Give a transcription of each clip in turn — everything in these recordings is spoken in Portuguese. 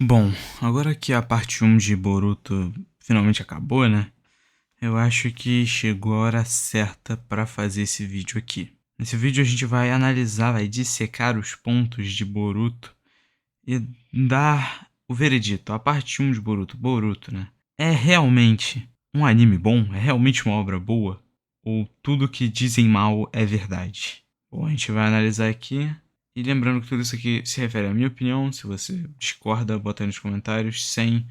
Bom, agora que a parte 1 de Boruto finalmente acabou, né? Eu acho que chegou a hora certa para fazer esse vídeo aqui. Nesse vídeo a gente vai analisar, vai dissecar os pontos de Boruto e dar o veredito, a parte 1 de Boruto. Boruto, né? É realmente um anime bom? É realmente uma obra boa? Ou tudo que dizem mal é verdade? Bom, a gente vai analisar aqui. E lembrando que tudo isso aqui se refere à minha opinião. Se você discorda, bota aí nos comentários, sem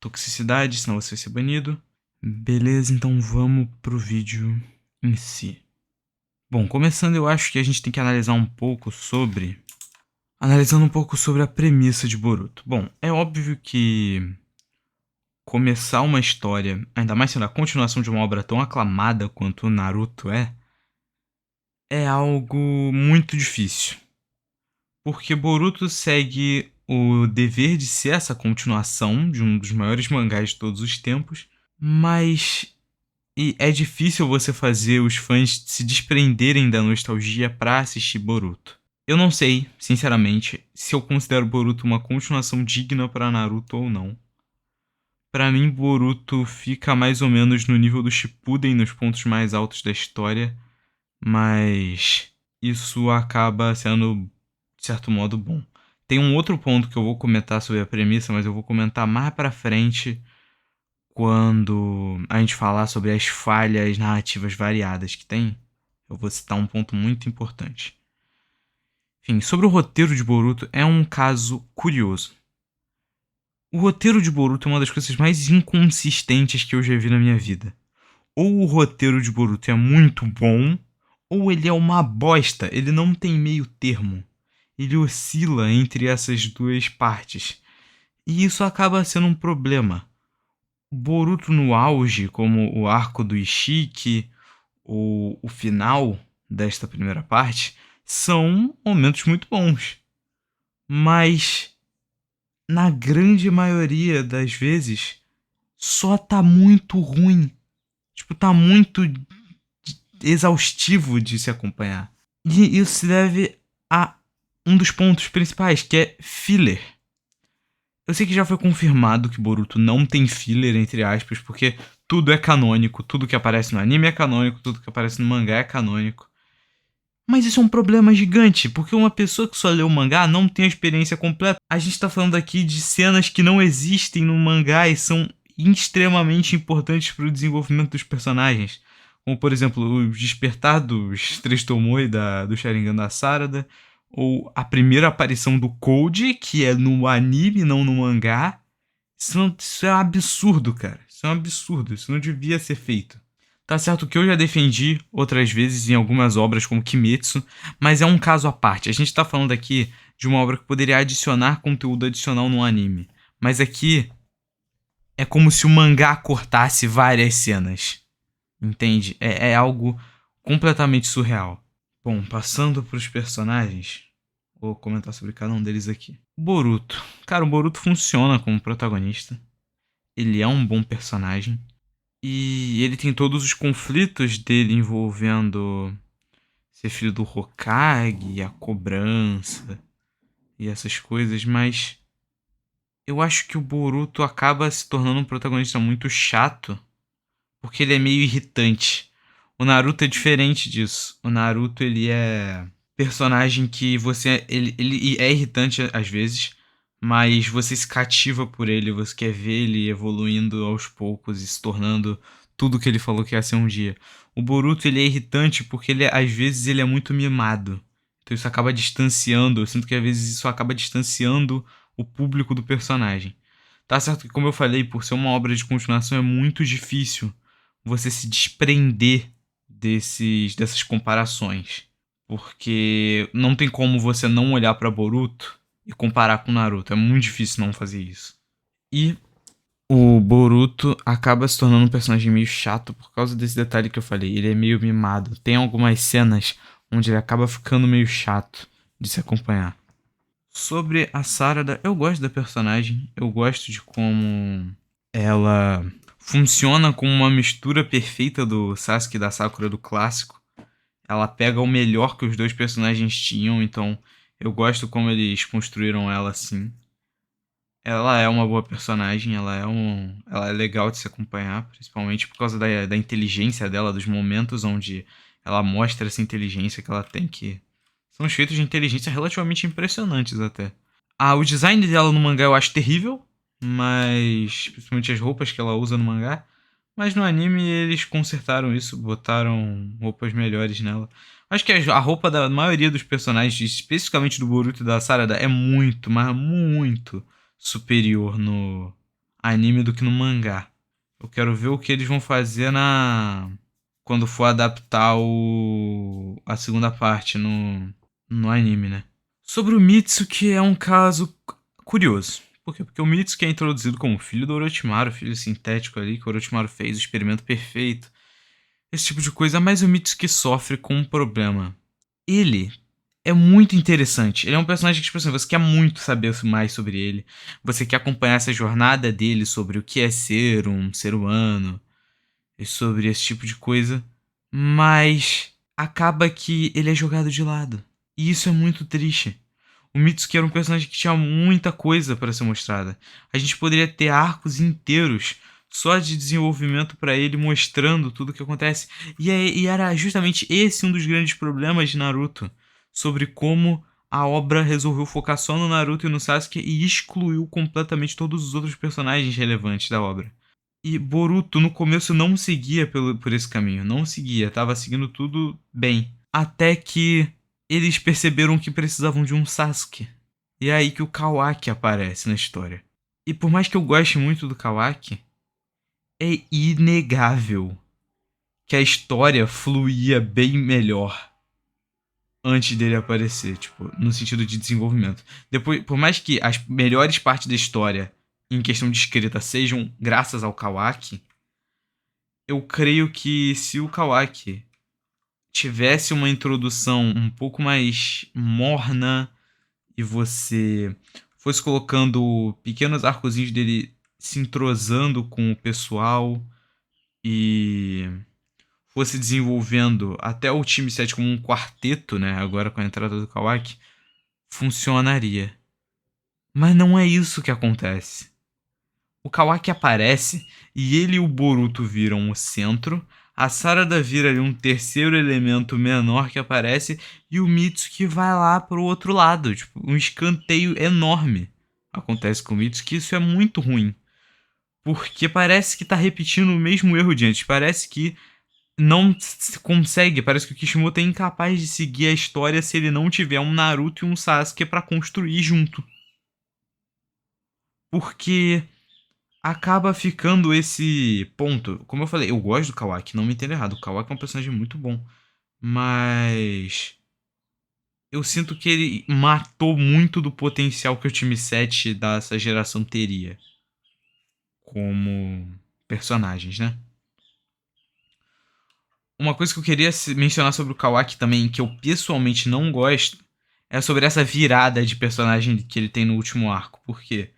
toxicidade, senão você vai ser banido. Beleza, então vamos pro vídeo em si. Bom, começando, eu acho que a gente tem que analisar um pouco sobre... Analisando um pouco sobre a premissa de Boruto. Bom, é óbvio que começar uma história, ainda mais sendo a continuação de uma obra tão aclamada quanto o Naruto é algo muito difícil. Porque Boruto segue o dever de ser essa continuação de um dos maiores mangás de todos os tempos, mas é difícil você fazer os fãs se desprenderem da nostalgia pra assistir Boruto. Eu não sei, sinceramente, se eu considero Boruto uma continuação digna pra Naruto ou não. Pra mim, Boruto fica mais ou menos no nível do Shippuden nos pontos mais altos da história, mas isso acaba sendo, de certo modo, bom. Tem um outro ponto que eu vou comentar sobre a premissa, mas eu vou comentar mais pra frente quando a gente falar sobre as falhas narrativas variadas que tem. Eu vou citar um ponto muito importante. Enfim, sobre o roteiro de Boruto é um caso curioso. O roteiro de Boruto é uma das coisas mais inconsistentes que eu já vi na minha vida. Ou o roteiro de Boruto é muito bom, ou ele é uma bosta, ele não tem meio termo. Ele oscila entre essas duas partes. E isso acaba sendo um problema. Boruto no auge, como o arco do Ishiki, ou o final desta primeira parte, são momentos muito bons. Mas, na grande maioria das vezes, só tá muito ruim. Tipo, tá muito exaustivo de se acompanhar. E isso se deve a um dos pontos principais, que é filler. Eu sei que já foi confirmado que Boruto não tem filler, entre aspas, porque tudo é canônico, tudo que aparece no anime é canônico, tudo que aparece no mangá é canônico. Mas isso é um problema gigante, porque uma pessoa que só lê o mangá não tem a experiência completa. A gente tá falando aqui de cenas que não existem no mangá e são extremamente importantes para o desenvolvimento dos personagens. Como, por exemplo, o despertar dos Três Tomoe do Sharingan da Sarada, ou a primeira aparição do Code, que é no anime, não no mangá. Isso é um absurdo, cara. Isso é um absurdo. Isso não devia ser feito. Tá certo que eu já defendi outras vezes em algumas obras como Kimetsu, mas é um caso à parte. A gente tá falando aqui de uma obra que poderia adicionar conteúdo adicional no anime. Mas aqui é como se o mangá cortasse várias cenas. Entende? É algo completamente surreal. Bom, passando pros personagens, vou comentar sobre cada um deles aqui. Boruto. Cara, o Boruto funciona como protagonista. Ele é um bom personagem. E ele tem todos os conflitos dele envolvendo ser filho do Hokage, a cobrança e essas coisas, mas eu acho que o Boruto acaba se tornando um protagonista muito chato, porque ele é meio irritante. O Naruto é diferente disso. O Naruto, ele é personagem que ele é irritante às vezes, mas você se cativa por ele, você quer ver ele evoluindo aos poucos e se tornando tudo que ele falou que ia ser um dia. O Boruto, ele é irritante porque às vezes ele é muito mimado. Então isso acaba distanciando, eu sinto que às vezes isso acaba distanciando o público do personagem. Tá certo que, como eu falei, por ser uma obra de continuação é muito difícil você se desprender dessas comparações. Porque não tem como você não olhar pra Boruto e comparar com Naruto. É muito difícil não fazer isso. E o Boruto acaba se tornando um personagem meio chato por causa desse detalhe que eu falei. Ele é meio mimado. Tem algumas cenas onde ele acaba ficando meio chato de se acompanhar. Sobre a Sarada, eu gosto da personagem. Eu gosto de como ela funciona como uma mistura perfeita do Sasuke e da Sakura do clássico. Ela pega o melhor que os dois personagens tinham, então eu gosto como eles construíram ela assim. Ela é uma boa personagem, ela é legal de se acompanhar, principalmente por causa da inteligência dela, dos momentos onde ela mostra essa inteligência que ela tem, que são os feitos de inteligência relativamente impressionantes até. O design dela no mangá eu acho terrível, mas principalmente as roupas que ela usa no mangá. Mas no anime eles consertaram isso, botaram roupas melhores nela. Acho que a roupa da maioria dos personagens, especificamente do Boruto e da Sarada, é muito, mas muito superior no anime do que no mangá. Eu quero ver o que eles vão fazer quando for adaptar a segunda parte no anime, né? Sobre o Mitsuki é um caso curioso. Por quê? Porque o Mitsuki é introduzido como filho do Orochimaru, filho sintético ali, que o Orochimaru fez, o experimento perfeito. Esse tipo de coisa, mas o Mitsuki sofre com um problema. Ele é muito interessante. Ele é um personagem que, tipo assim, você quer muito saber mais sobre ele. Você quer acompanhar essa jornada dele sobre o que é ser um ser humano. E sobre esse tipo de coisa. Mas acaba que ele é jogado de lado. E isso é muito triste. O Mitsuki era um personagem que tinha muita coisa para ser mostrada. A gente poderia ter arcos inteiros só de desenvolvimento para ele, mostrando tudo o que acontece. E era justamente esse um dos grandes problemas de Naruto. Sobre como a obra resolveu focar só no Naruto e no Sasuke e excluiu completamente todos os outros personagens relevantes da obra. E Boruto no começo não seguia por esse caminho, não seguia, tava seguindo tudo bem. Até que eles perceberam que precisavam de um Sasuke. E é aí que o Kawaki aparece na história. E por mais que eu goste muito do Kawaki, é inegável que a história fluía bem melhor antes dele aparecer, tipo, no sentido de desenvolvimento. Depois, por mais que as melhores partes da história em questão de escrita sejam graças ao Kawaki, eu creio que se o Kawaki tivesse uma introdução um pouco mais morna e você fosse colocando pequenos arcozinhos dele se entrosando com o pessoal e fosse desenvolvendo até o time 7 como um quarteto, né? Agora com a entrada do Kawaki, funcionaria. Mas não é isso que acontece. O Kawaki aparece e ele e o Boruto viram o centro. A Sarada vira ali um terceiro elemento menor que aparece. E o Mitsuki vai lá pro outro lado. Tipo, um escanteio enorme acontece com o Mitsuki. Isso é muito ruim. Porque parece que tá repetindo o mesmo erro de antes. Parece que não se consegue. Parece que o Kishimoto é incapaz de seguir a história se ele não tiver um Naruto e um Sasuke pra construir junto. Porque acaba ficando esse ponto. Como eu falei, eu gosto do Kawaki, não me entenda errado. O Kawaki é um personagem muito bom. Mas eu sinto que ele matou muito do potencial que o time 7 dessa geração teria. Como personagens, né? Uma coisa que eu queria mencionar sobre o Kawaki também, que eu pessoalmente não gosto, é sobre essa virada de personagem que ele tem no último arco. Por quê?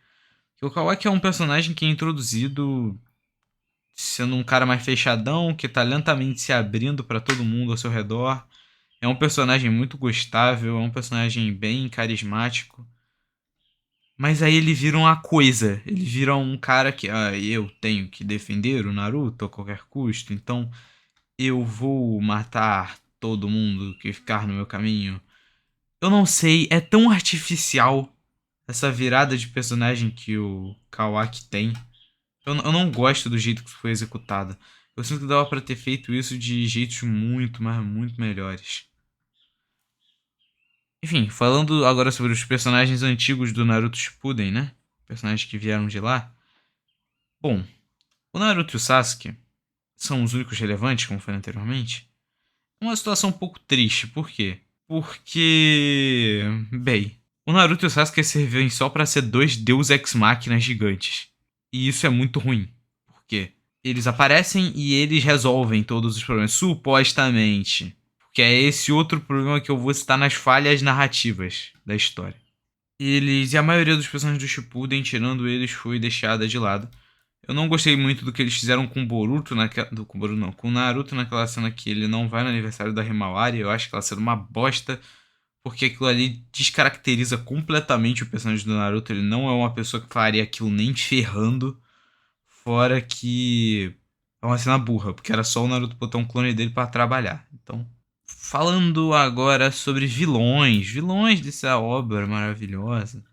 Porque o Kawaki é um personagem que é introduzido sendo um cara mais fechadão, que tá lentamente se abrindo pra todo mundo ao seu redor. É um personagem muito gostável, é um personagem bem carismático. Mas aí ele vira uma coisa, ele vira um cara que, eu tenho que defender o Naruto a qualquer custo, então eu vou matar todo mundo que ficar no meu caminho. Eu não sei, é tão artificial essa virada de personagem que o Kawaki tem. Eu não gosto do jeito que foi executado. Eu sinto que dava pra ter feito isso de jeitos muito, mas muito melhores. Enfim, falando agora sobre os personagens antigos do Naruto Shippuden, né? Personagens que vieram de lá. Bom, o Naruto e o Sasuke são os únicos relevantes, como foi anteriormente. É uma situação um pouco triste, por quê? Porque, bem, o Naruto e o Sasuke servem só pra ser dois deus ex-máquinas gigantes. E isso é muito ruim. Por quê? Eles aparecem e eles resolvem todos os problemas, supostamente. Porque é esse outro problema que eu vou citar nas falhas narrativas da história. Eles, e a maioria dos personagens do Shippuden, tirando eles, foi deixada de lado. Eu não gostei muito do que eles fizeram com o Boruto naquela. Com o Boruto não, com o Naruto naquela cena que ele não vai no aniversário da Himawari. Eu acho que ela sendo uma bosta. porque aquilo ali descaracteriza completamente o personagem do Naruto. Ele não é uma pessoa que faria aquilo nem ferrando. Fora que é uma cena burra, porque era só o Naruto botar um clone dele pra trabalhar. Então, falando agora sobre vilões, vilões dessa obra maravilhosa.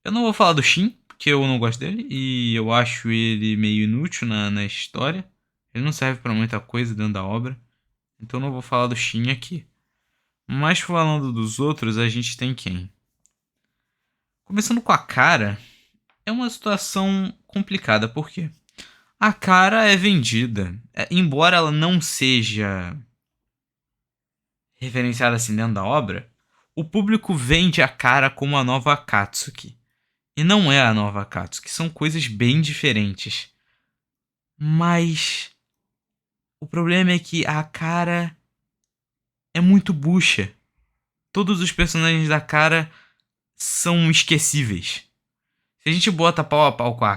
Eu não vou falar do Shin, porque eu não gosto dele e eu acho ele meio inútil na história. Ele não serve pra muita coisa dentro da obra. Então eu não vou falar do Shin aqui. Mas falando dos outros, a gente tem quem? Começando com a Cara, é uma situação complicada, por quê? A Cara é vendida, embora ela não seja referenciada assim dentro da obra, o público vende a Cara como a nova Akatsuki. E não é a nova Akatsuki, são coisas bem diferentes. Mas o problema é que a Cara é muito bucha. Todos os personagens da Cara são esquecíveis. Se a gente bota pau a pau com a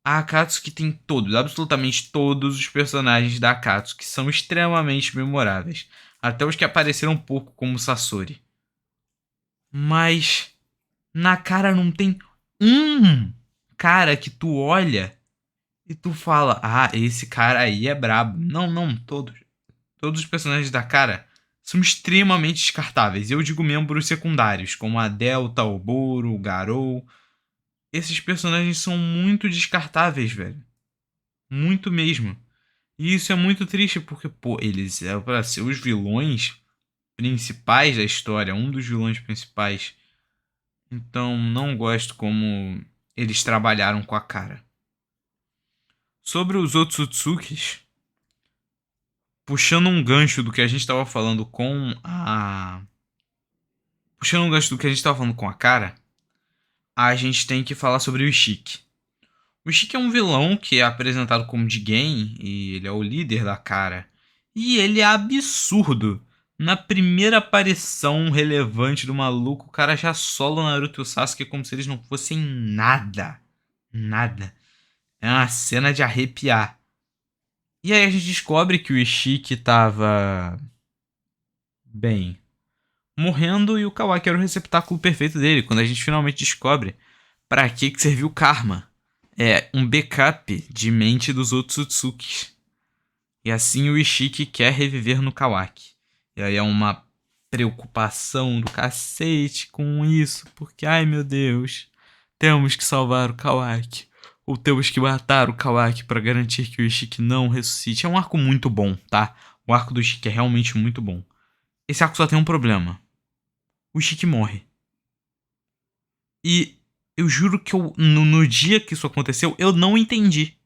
Akatsuki tem todos, absolutamente todos os personagens da Akatsuki são extremamente memoráveis. Até os que apareceram um pouco como Sasori. Mas na Cara não tem um cara que tu olha e tu fala, ah, esse cara aí é brabo. Não, não, todos. Todos os personagens da Cara são extremamente descartáveis. Eu digo membros secundários, como a Delta, o Boro, o Garou. Esses personagens são muito descartáveis, velho. Muito mesmo. E isso é muito triste, porque, pô, eles eram pra ser os vilões principais da história, um dos vilões principais. Então, não gosto como eles trabalharam com a Cara. Sobre os Otsutsukis, puxando um gancho do que a gente estava falando com a. Puxando um gancho do que a gente estava falando com a Cara, a gente tem que falar sobre o Ishiki. O Ishiki é um vilão que é apresentado como de Gen e ele é o líder da Cara. E ele é absurdo. Na primeira aparição relevante do maluco, o cara já sola Naruto e o Sasuke como se eles não fossem nada. Nada. É uma cena de arrepiar. E aí a gente descobre que o Ishiki tava bem, morrendo e o Kawaki era o receptáculo perfeito dele. Quando a gente finalmente descobre pra que serviu o Karma. É um backup de mente dos Otsutsukis. E assim o Ishiki quer reviver no Kawaki. E aí é uma preocupação do cacete com isso. Porque, ai meu Deus, temos que salvar o Kawaki. Ou temos que matar o Kawaki para garantir que o Ishiki não ressuscite. É um arco muito bom, tá? O arco do Ishiki é realmente muito bom. Esse arco só tem um problema. O Ishiki morre. E eu juro que no dia que isso aconteceu, eu não entendi.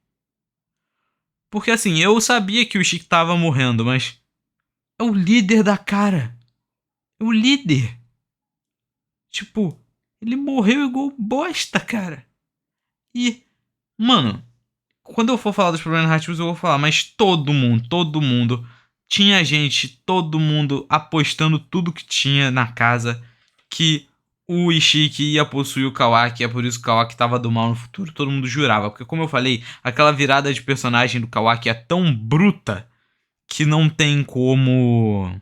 Porque assim, eu sabia que o Ishiki tava morrendo, mas é o líder da Cara. É o líder. Tipo, ele morreu igual bosta, cara. E, mano, quando eu for falar dos problemas narrativos, eu vou falar, mas todo mundo, tinha gente, todo mundo apostando tudo que tinha na casa que o Ishiki ia possuir o Kawaki, é por isso que o Kawaki tava do mal no futuro. Todo mundo jurava, porque como eu falei, aquela virada de personagem do Kawaki é tão bruta que não tem como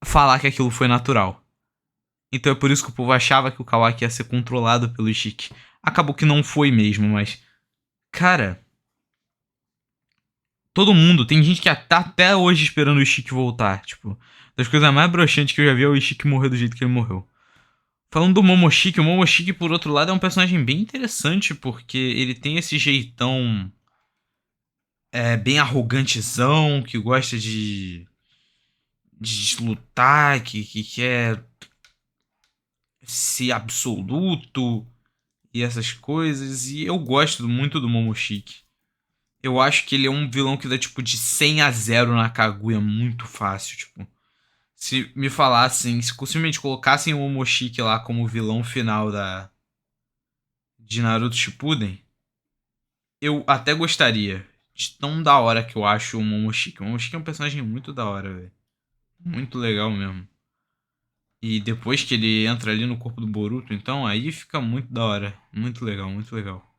falar que aquilo foi natural. Então é por isso que o povo achava que o Kawaki ia ser controlado pelo Ishiki. Acabou que não foi mesmo, mas. Cara. Todo mundo, tem gente que tá até hoje esperando o Ishiki voltar. Tipo, das coisas mais broxantes que eu já vi é o Ishiki morrer do jeito que ele morreu. Falando do Momoshiki, o Momoshiki, por outro lado, é um personagem bem interessante, porque ele tem esse jeitão. Bem arrogantezão, que gosta de lutar, que quer ser absoluto e essas coisas. E eu gosto muito do Momoshiki. Eu acho que ele é um vilão que dá tipo de 100-0 na Kaguya muito fácil, tipo. Se me falassem, se simplesmente colocassem o Momoshiki lá como vilão final de Naruto Shippuden, eu até gostaria. De tão da hora que eu acho o Momoshiki. O Momoshiki é um personagem muito da hora, velho. Muito legal mesmo. E depois que ele entra ali no corpo do Boruto, então aí fica muito da hora. Muito legal, muito legal.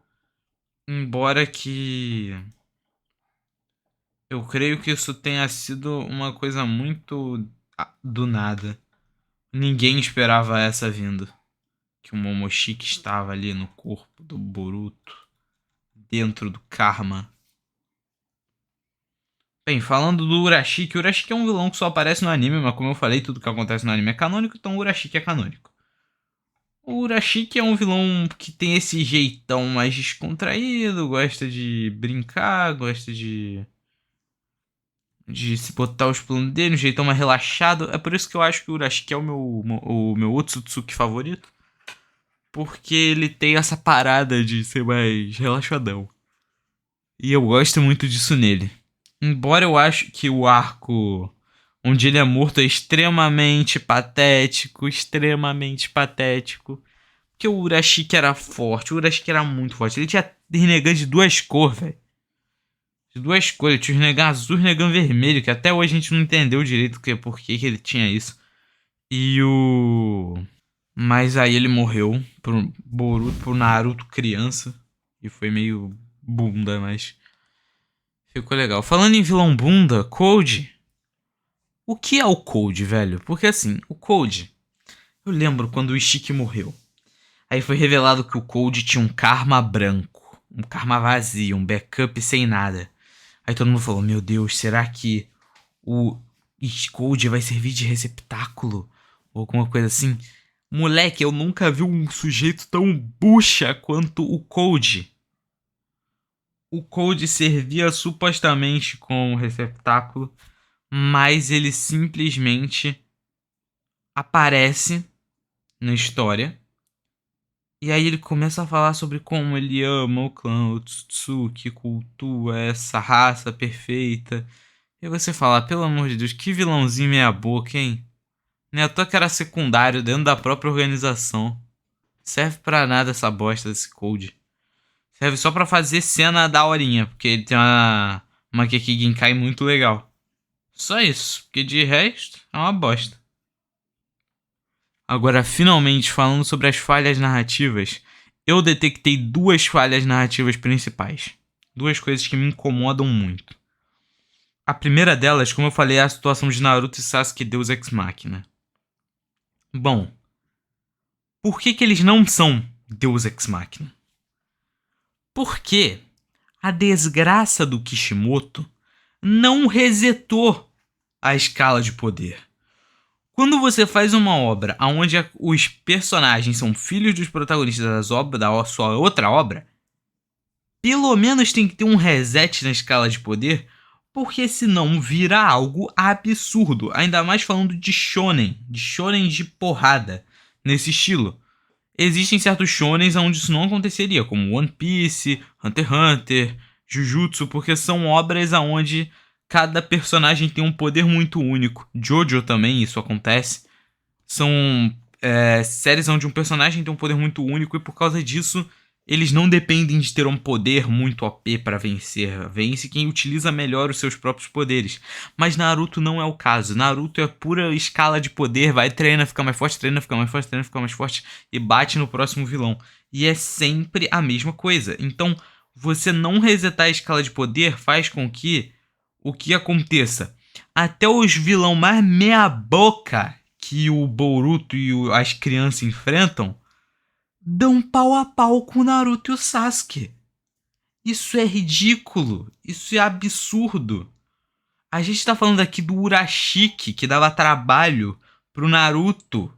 Embora que eu creio que isso tenha sido uma coisa muito do nada. Ninguém esperava essa vindo. Que o Momoshiki estava ali no corpo do Boruto, dentro do karma. Bem, falando do Urashiki, o Urashiki é um vilão que só aparece no anime, mas como eu falei, tudo que acontece no anime é canônico, então o Urashiki é canônico. O Urashiki é um vilão que tem esse jeitão mais descontraído, gosta de brincar, gosta de se botar os planos dele, um jeitão mais relaxado. É por isso que eu acho que o Urashiki é o meu Otsutsuki favorito. Porque ele tem essa parada de ser mais relaxadão. E eu gosto muito disso nele. Embora eu acho que o arco onde ele é morto é extremamente patético, extremamente patético. Porque o Urashiki era forte, o Urashiki era muito forte. Ele tinha Rinnegan de duas cores, velho. De duas cores, ele tinha o Rinnegan azul e o Rinnegan vermelho, que até hoje a gente não entendeu direito por que ele tinha isso. E o... Mas aí ele morreu pro Boruto, pro Naruto criança. E foi meio bunda, mas ficou legal. Falando em vilão bunda, Code. O que é o Code, velho? Porque assim, o Code... Eu lembro quando o Ishiki morreu. Aí foi revelado que o Code tinha um karma branco. Um karma vazio, um backup sem nada. Aí todo mundo falou, meu Deus, será que o Code vai servir de receptáculo? Ou alguma coisa assim? Moleque, eu nunca vi um sujeito tão bucha quanto o Code. O Code servia supostamente como receptáculo, mas ele simplesmente aparece na história. E aí ele começa a falar sobre como ele ama o clã Otsutsuki, cultua essa raça perfeita. E você fala, pelo amor de Deus, que vilãozinho meia boca, hein? Nem à toa que era secundário dentro da própria organização. Serve pra nada essa bosta desse Code. Serve só pra fazer cena daorinha, porque ele tem uma Keki Genkai muito legal. Só isso, porque de resto é uma bosta. Agora, finalmente, falando sobre as falhas narrativas, eu detectei duas falhas narrativas principais. Duas coisas que me incomodam muito. A primeira delas, como eu falei, é a situação de Naruto e Sasuke Deus Ex Machina. Bom, por que eles não são Deus Ex Machina? Porque a desgraça do Kishimoto não resetou a escala de poder. Quando você faz uma obra onde os personagens são filhos dos protagonistas da sua outra obra, pelo menos tem que ter um reset na escala de poder, porque senão vira algo absurdo. Ainda mais falando de shonen de porrada, nesse estilo. Existem certos shonens onde isso não aconteceria, como One Piece, Hunter x Hunter, Jujutsu, porque são obras onde cada personagem tem um poder muito único. Jojo também isso acontece. São séries onde um personagem tem um poder muito único e por causa disso eles não dependem de ter um poder muito OP para vencer. Vence quem utiliza melhor os seus próprios poderes. Mas Naruto não é o caso. Naruto é pura escala de poder. Vai, treina, fica mais forte, treina, fica mais forte, treina, fica mais forte e bate no próximo vilão. E é sempre a mesma coisa. Então, você não resetar a escala de poder faz com que o que aconteça? Até os vilão mais meia boca que o Boruto e as crianças enfrentam dão pau a pau com o Naruto e o Sasuke. Isso é ridículo. Isso é absurdo. A gente tá falando aqui do Urashiki, que dava trabalho pro Naruto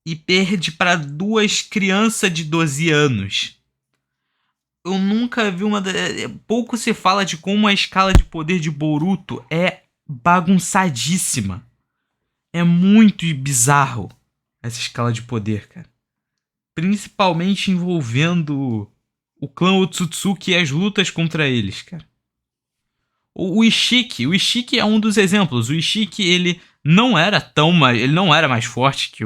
e perde para duas crianças de 12 anos. Eu nunca vi uma... Pouco se fala de como a escala de poder de Boruto é bagunçadíssima. É muito bizarro essa escala de poder, cara. Principalmente envolvendo o clã Otsutsuki e as lutas contra eles, cara. O Ishiki é um dos exemplos. O Ishiki, ele não era mais forte que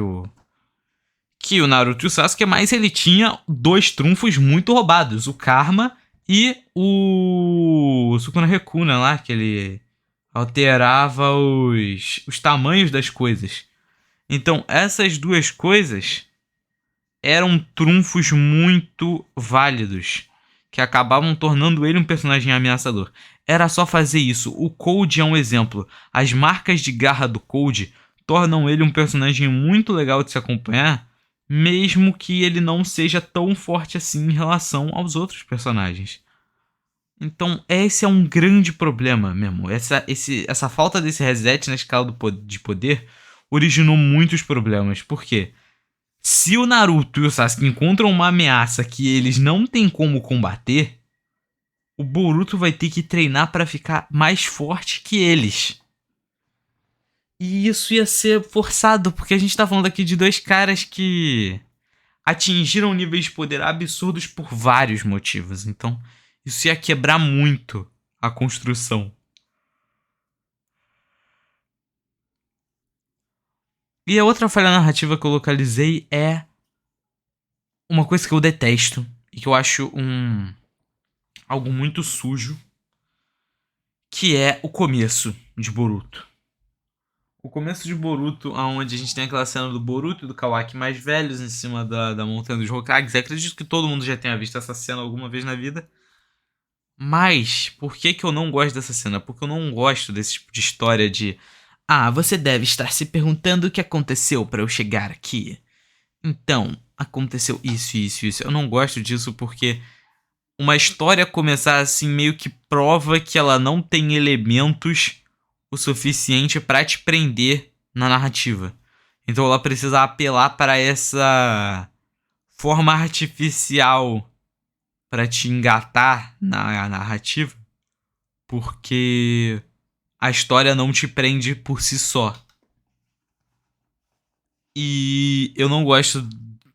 o Naruto e o Sasuke, mas ele tinha dois trunfos muito roubados, o Karma e o Sukuna Rekuna lá, que ele alterava os tamanhos das coisas. Então, essas duas coisas eram trunfos muito válidos, que acabavam tornando ele um personagem ameaçador. Era só fazer isso. O Code é um exemplo. As marcas de garra do Code tornam ele um personagem muito legal de se acompanhar, mesmo que ele não seja tão forte assim em relação aos outros personagens. Então, esse é um grande problema mesmo. Essa falta desse reset na escala de poder originou muitos problemas. Por quê? Se o Naruto e o Sasuke encontram uma ameaça que eles não têm como combater, o Boruto vai ter que treinar para ficar mais forte que eles. E isso ia ser forçado, porque a gente tá falando aqui de dois caras que atingiram níveis de poder absurdos por vários motivos. Então, isso ia quebrar muito a construção. E a outra falha narrativa que eu localizei é uma coisa que eu detesto e que eu acho algo muito sujo, que é o começo de Boruto. O começo de Boruto, onde a gente tem aquela cena do Boruto e do Kawaki mais velhos em cima da montanha dos Hokages. Eu acredito que todo mundo já tenha visto essa cena alguma vez na vida. Mas, por que eu não gosto dessa cena? Porque eu não gosto desse tipo de história de... Ah, você deve estar se perguntando o que aconteceu para eu chegar aqui. Então, aconteceu isso, isso, isso. Eu não gosto disso porque uma história começar assim meio que prova que ela não tem elementos o suficiente para te prender na narrativa. Então ela precisa apelar para essa forma artificial para te engatar na narrativa, porque a história não te prende por si só. E eu não gosto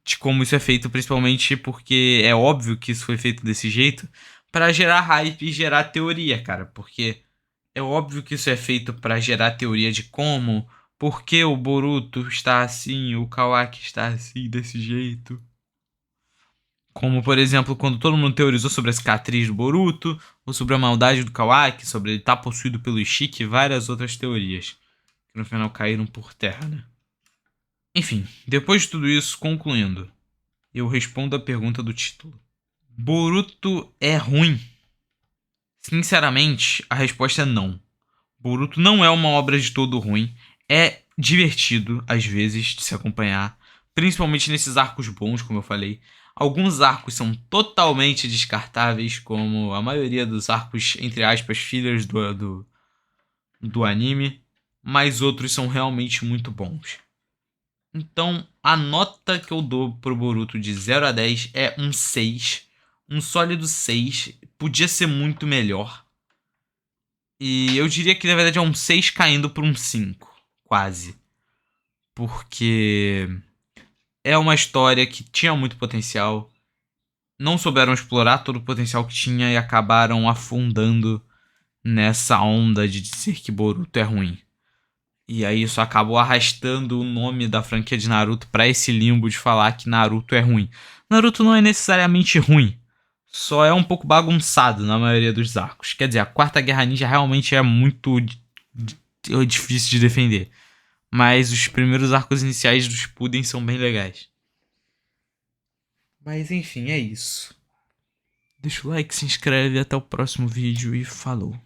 de como isso é feito, principalmente porque é óbvio que isso foi feito desse jeito para gerar hype e gerar teoria, cara, porque é óbvio que isso é feito para gerar teoria de como, por que o Boruto está assim, o Kawaki está assim, desse jeito. Como, por exemplo, quando todo mundo teorizou sobre a cicatriz do Boruto, ou sobre a maldade do Kawaki, sobre ele estar possuído pelo Ishiki e várias outras teorias, que no final caíram por terra, né? Enfim, depois de tudo isso, concluindo, eu respondo a pergunta do título. Boruto é ruim? Sinceramente, a resposta é não. Boruto não é uma obra de todo ruim. É divertido, às vezes, de se acompanhar. Principalmente nesses arcos bons, como eu falei. Alguns arcos são totalmente descartáveis, como a maioria dos arcos, entre aspas, fillers do anime. Mas outros são realmente muito bons. Então, a nota que eu dou pro Boruto de 0 a 10 é um 6. Um sólido 6. Podia ser muito melhor. E eu diria que na verdade é um 6 caindo por um 5, quase. Porque é uma história que tinha muito potencial. Não souberam explorar todo o potencial que tinha e acabaram afundando nessa onda de dizer que Boruto é ruim. E aí isso acabou arrastando o nome da franquia de Naruto pra esse limbo de falar que Naruto é ruim. Naruto não é necessariamente ruim. Só é um pouco bagunçado na maioria dos arcos. Quer dizer, a Quarta Guerra Ninja realmente é muito difícil de defender. Mas os primeiros arcos iniciais dos Shippuden são bem legais. Mas enfim, é isso. Deixa o like, se inscreve, até o próximo vídeo e falou.